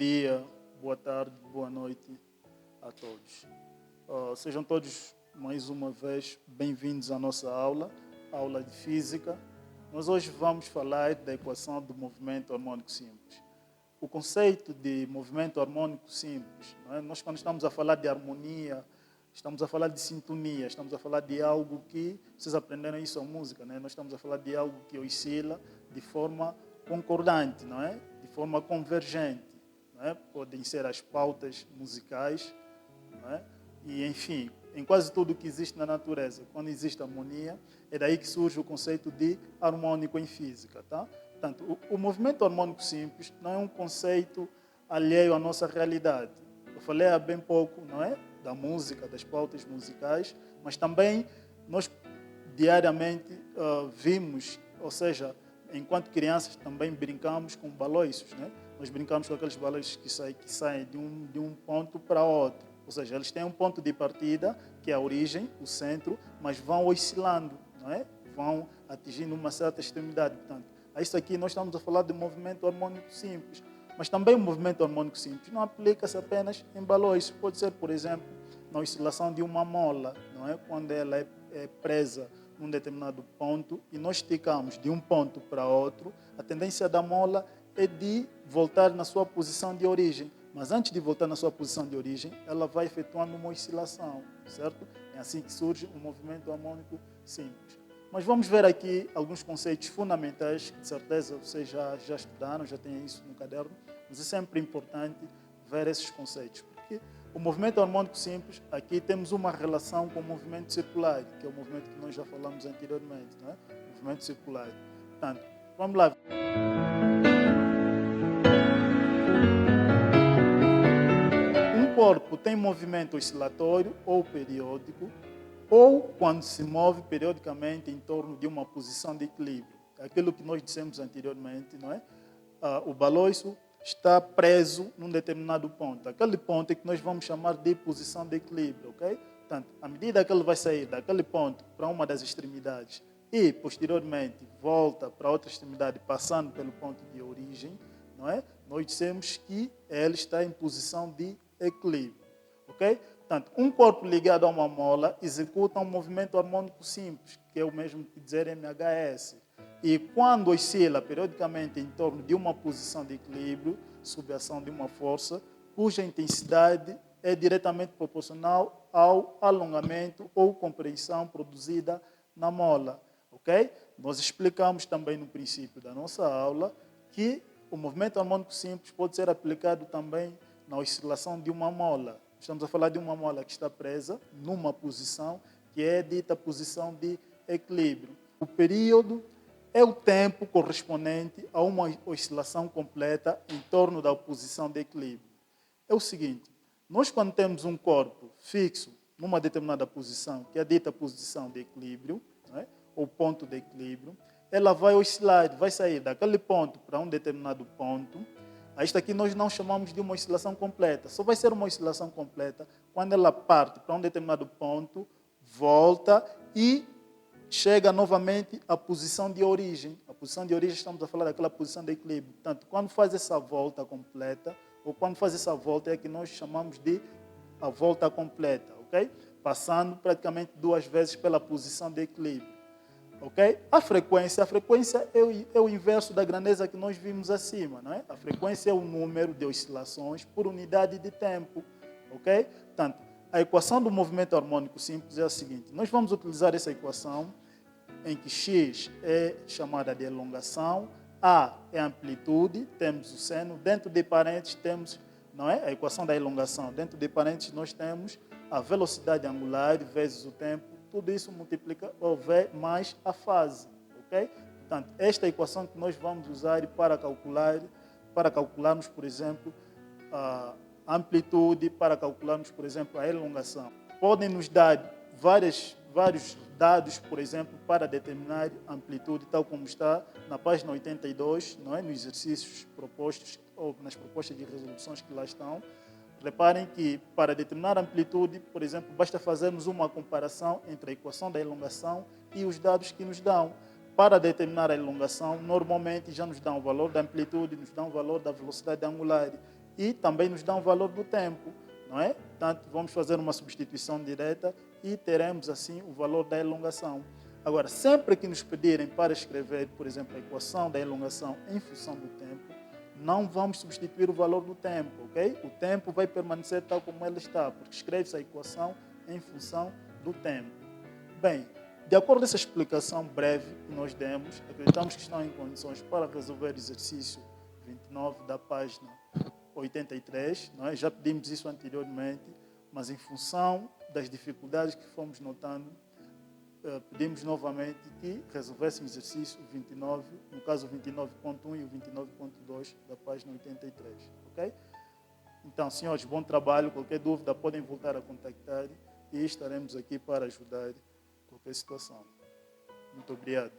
dia, boa tarde, boa noite a todos. Sejam todos, mais uma vez, bem-vindos à nossa aula de Física. Nós hoje vamos falar da equação do movimento harmônico simples. O conceito de movimento harmônico simples, não é? Nós quando estamos a falar de harmonia, estamos a falar de sintonia, estamos a falar de algo que, vocês aprenderam isso a música, né? Nós estamos a falar de algo que oscila de forma concordante, não é? De forma convergente, não é? Podem ser as pautas musicais, não é? E, enfim, em quase tudo que existe na natureza, quando existe harmonia, é daí que surge o conceito de harmônico em física, tá? Portanto, o movimento harmônico simples não é um conceito alheio à nossa realidade. Eu falei há bem pouco, não é? Da música, das pautas musicais, mas também nós diariamente vimos, ou seja, enquanto crianças também brincamos com baloiços, né? Nós brincamos com aqueles baloiços que saem de um ponto para outro. Ou seja, eles têm um ponto de partida, que é a origem, o centro, mas vão oscilando, não é? Vão atingindo uma certa extremidade. Portanto, a isso aqui nós estamos a falar de movimento harmônico simples. Mas também o movimento harmônico simples não aplica-se apenas em balões. Pode ser, por exemplo, na oscilação de uma mola, não é? Quando ela é presa num determinado ponto e nós esticamos de um ponto para outro, a tendência da mola é de voltar na sua posição de origem. Mas antes de voltar na sua posição de origem, ela vai efetuando uma oscilação, certo? É assim que surge o movimento harmônico simples. Mas vamos ver aqui alguns conceitos fundamentais, que de certeza vocês já estudaram, já têm isso no caderno, mas é sempre importante ver esses conceitos, porque o movimento harmônico simples, aqui temos uma relação com o movimento circular, que é o movimento que nós já falamos anteriormente, não é? O movimento circular. Portanto, vamos lá. Um corpo tem movimento oscilatório ou periódico, ou quando se move periodicamente em torno de uma posição de equilíbrio. Aquilo que nós dissemos anteriormente, não é? O baloiço está preso num determinado ponto. Aquele ponto é que nós vamos chamar de posição de equilíbrio, ok? Portanto, à medida que ele vai sair daquele ponto para uma das extremidades e, posteriormente, volta para outra extremidade, passando pelo ponto de origem, não é? Nós dissemos que ele está em posição de equilíbrio, ok? Portanto, um corpo ligado a uma mola executa um movimento harmônico simples, que é o mesmo que dizer MHS. E quando oscila periodicamente em torno de uma posição de equilíbrio, sob a ação de uma força, cuja intensidade é diretamente proporcional ao alongamento ou compressão produzida na mola. Ok? Nós explicamos também no princípio da nossa aula que o movimento harmônico simples pode ser aplicado também na oscilação de uma mola. Estamos a falar de uma mola que está presa numa posição que é dita posição de equilíbrio. O período é o tempo correspondente a uma oscilação completa em torno da posição de equilíbrio. É o seguinte, nós quando temos um corpo fixo numa determinada posição, que é dita posição de equilíbrio, não é? Ou ponto de equilíbrio, ela vai oscilar, vai sair daquele ponto para um determinado ponto. Isto aqui nós não chamamos de uma oscilação completa. Só vai ser uma oscilação completa quando ela parte para um determinado ponto, volta e chega novamente à posição de origem. A posição de origem, estamos a falar daquela posição de equilíbrio. Portanto, quando faz essa volta completa, ou quando faz essa volta, é que nós chamamos de a volta completa, ok? Passando praticamente 2 vezes pela posição de equilíbrio. Okay? A frequência é o inverso da grandeza que nós vimos acima, não é? A frequência é o número de oscilações por unidade de tempo, ok? Portanto, a equação do movimento harmônico simples é a seguinte: nós vamos utilizar essa equação em que x é chamada de elongação, a é a amplitude, temos o seno, dentro de parênteses temos, não é? A equação da elongação, dentro de parênteses nós temos a velocidade angular vezes o tempo. Tudo isso multiplica mais a fase, ok? Portanto, esta é a equação que nós vamos usar para calcularmos, por exemplo, a amplitude, para calcularmos, por exemplo, a elongação. Podem nos dar vários dados, por exemplo, para determinar a amplitude, tal como está na página 82, não é? Nos exercícios propostos ou nas propostas de resoluções que lá estão. Reparem que, para determinar a amplitude, por exemplo, basta fazermos uma comparação entre a equação da elongação e os dados que nos dão. Para determinar a elongação, normalmente já nos dão o valor da amplitude, nos dão o valor da velocidade angular. e também nos dá um valor do tempo, não é? Portanto, vamos fazer uma substituição direta e teremos assim o valor da elongação. Agora, sempre que nos pedirem para escrever, por exemplo, a equação da elongação em função do tempo, não vamos substituir o valor do tempo, ok? O tempo vai permanecer tal como ele está, porque escreve-se a equação em função do tempo. Bem, de acordo com essa explicação breve que nós demos, acreditamos que estão em condições para resolver o exercício 29 da página 83. Não é? Já pedimos isso anteriormente, mas em função das dificuldades que fomos notando, pedimos novamente que resolvessem o exercício 29, no caso o 29.1 e o 29.2 da página 83. Ok? Então, senhores, bom trabalho. Qualquer dúvida podem voltar a contactar e estaremos aqui para ajudar em qualquer situação. Muito obrigado.